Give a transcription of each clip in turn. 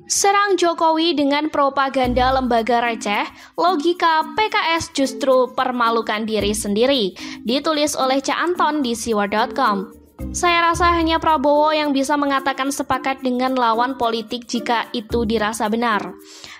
Serang Jokowi dengan propaganda lembaga receh, logika PKS justru permalukan diri sendiri. Ditulis oleh Cak Anton di siwa.com. Saya rasa hanya Prabowo yang bisa mengatakan sepakat dengan lawan politik jika itu dirasa benar.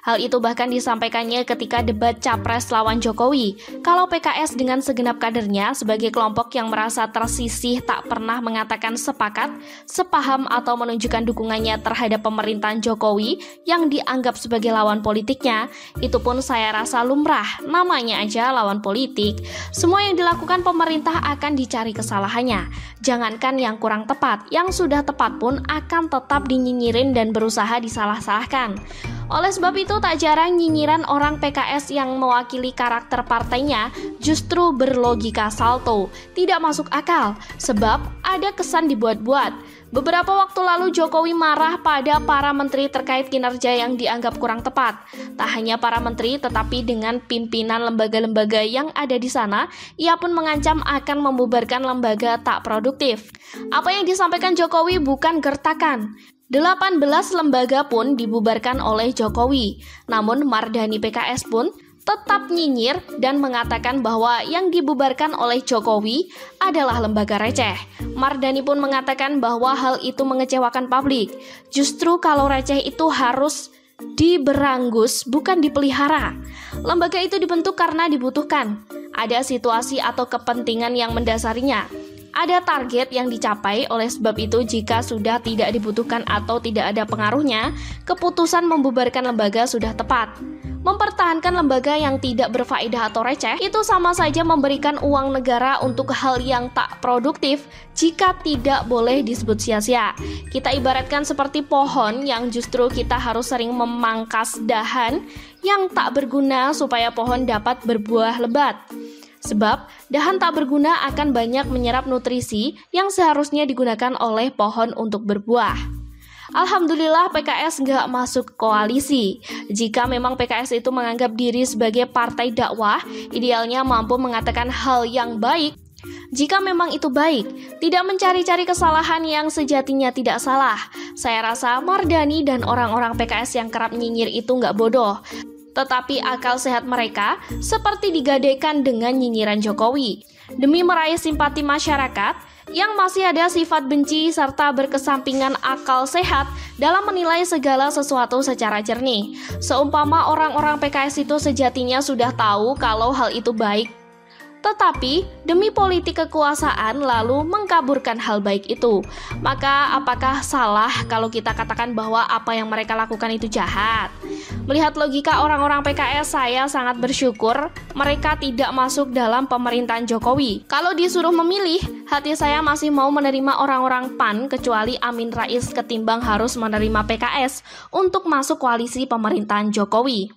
Hal itu bahkan disampaikannya ketika debat Capres lawan Jokowi. Kalau PKS dengan segenap kadernya sebagai kelompok yang merasa tersisih tak pernah mengatakan sepakat, sepaham atau menunjukkan dukungannya terhadap pemerintahan Jokowi yang dianggap sebagai lawan politiknya, itu pun saya rasa lumrah, namanya aja lawan politik. Semua yang dilakukan pemerintah akan dicari kesalahannya. Jangankan yang kurang tepat, yang sudah tepat pun akan tetap dinyinyirin dan berusaha disalah-salahkan. Oleh sebab itu tak jarang nyinyiran orang PKS yang mewakili karakter partainya justru berlogika salto, tidak masuk akal, sebab ada kesan dibuat-buat. Beberapa waktu lalu Jokowi marah pada para menteri terkait kinerja yang dianggap kurang tepat. Tak hanya para menteri tetapi dengan pimpinan lembaga-lembaga yang ada di sana, ia pun mengancam akan membubarkan lembaga tak produktif. Apa yang disampaikan Jokowi bukan gertakan. 18 lembaga pun dibubarkan oleh Jokowi. Namun Mardhani PKS pun tetap nyinyir dan mengatakan bahwa yang dibubarkan oleh Jokowi adalah lembaga receh. Mardhani pun mengatakan bahwa hal itu mengecewakan publik. Justru kalau receh itu harus diberangus, bukan dipelihara. Lembaga itu dibentuk karena dibutuhkan. Ada situasi atau kepentingan yang mendasarinya. Ada target yang dicapai, oleh sebab itu jika sudah tidak dibutuhkan atau tidak ada pengaruhnya, keputusan membubarkan lembaga sudah tepat. Mempertahankan lembaga yang tidak berfaedah atau receh itu sama saja memberikan uang negara untuk hal yang tak produktif jika tidak boleh disebut sia-sia. Kita ibaratkan seperti pohon yang justru kita harus sering memangkas dahan yang tak berguna supaya pohon dapat berbuah lebat. Sebab dahan tak berguna akan banyak menyerap nutrisi yang seharusnya digunakan oleh pohon untuk berbuah. Alhamdulillah PKS nggak masuk koalisi. Jika memang PKS itu menganggap diri sebagai partai dakwah, idealnya mampu mengatakan hal yang baik. Jika memang itu baik, tidak mencari-cari kesalahan yang sejatinya tidak salah. Saya rasa Mardhani dan orang-orang PKS yang kerap nyinyir itu nggak bodoh. Tetapi akal sehat mereka seperti digadaikan dengan nyinyiran Jokowi. Demi meraih simpati masyarakat yang masih ada sifat benci serta berkesampingan akal sehat dalam menilai segala sesuatu secara jernih. Seumpama orang-orang PKS itu sejatinya sudah tahu kalau hal itu baik, tetapi demi politik kekuasaan lalu mengkaburkan hal baik itu. Maka apakah salah kalau kita katakan bahwa apa yang mereka lakukan itu jahat? Melihat logika orang-orang PKS, saya sangat bersyukur mereka tidak masuk dalam pemerintahan Jokowi. Kalau disuruh memilih, hati saya masih mau menerima orang-orang PAN kecuali Amin Rais ketimbang harus menerima PKS untuk masuk koalisi pemerintahan Jokowi.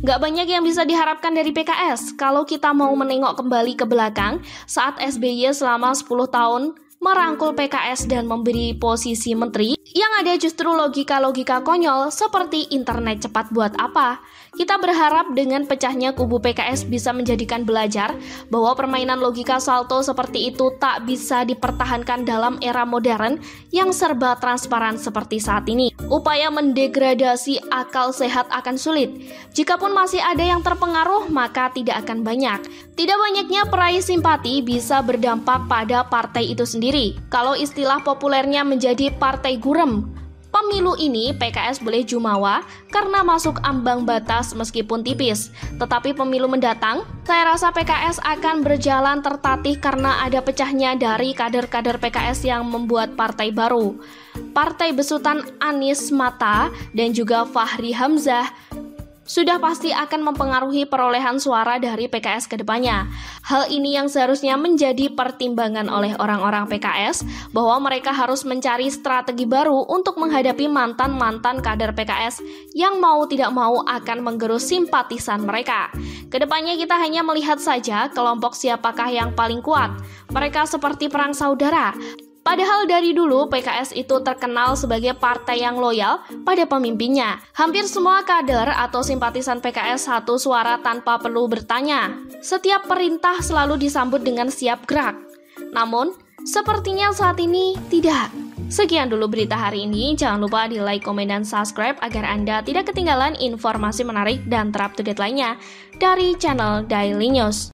Gak banyak yang bisa diharapkan dari PKS kalau kita mau menengok kembali ke belakang saat SBY selama 10 tahun merangkul PKS dan memberi posisi menteri, yang ada justru logika-logika konyol seperti internet cepat buat apa. Kita berharap dengan pecahnya kubu PKS bisa menjadikan belajar bahwa permainan logika salto seperti itu tak bisa dipertahankan dalam era modern yang serba transparan seperti saat ini. Upaya mendegradasi akal sehat akan sulit. Jikapun masih ada yang terpengaruh, maka tidak akan banyak. Tidak banyaknya peraih simpati bisa berdampak pada partai itu sendiri. Kalau istilah populernya menjadi partai gurem, pemilu ini PKS boleh jumawa karena masuk ambang batas meskipun tipis. Tetapi pemilu mendatang, saya rasa PKS akan berjalan tertatih karena ada pecahnya dari kader-kader PKS yang membuat partai baru. Partai besutan Anies Mata dan juga Fahri Hamzah sudah pasti akan mempengaruhi perolehan suara dari PKS ke depannya. Hal ini yang seharusnya menjadi pertimbangan oleh orang-orang PKS bahwa mereka harus mencari strategi baru untuk menghadapi mantan-mantan kader PKS yang mau tidak mau akan menggerus simpatisan mereka. Kedepannya kita hanya melihat saja kelompok siapakah yang paling kuat. Mereka seperti perang saudara. Padahal dari dulu PKS itu terkenal sebagai partai yang loyal pada pemimpinnya. Hampir semua kader atau simpatisan PKS satu suara tanpa perlu bertanya. Setiap perintah selalu disambut dengan siap gerak. Namun, sepertinya saat ini tidak. Sekian dulu berita hari ini, jangan lupa di like, komen, dan subscribe agar Anda tidak ketinggalan informasi menarik dan terupdate lainnya dari channel Daily News.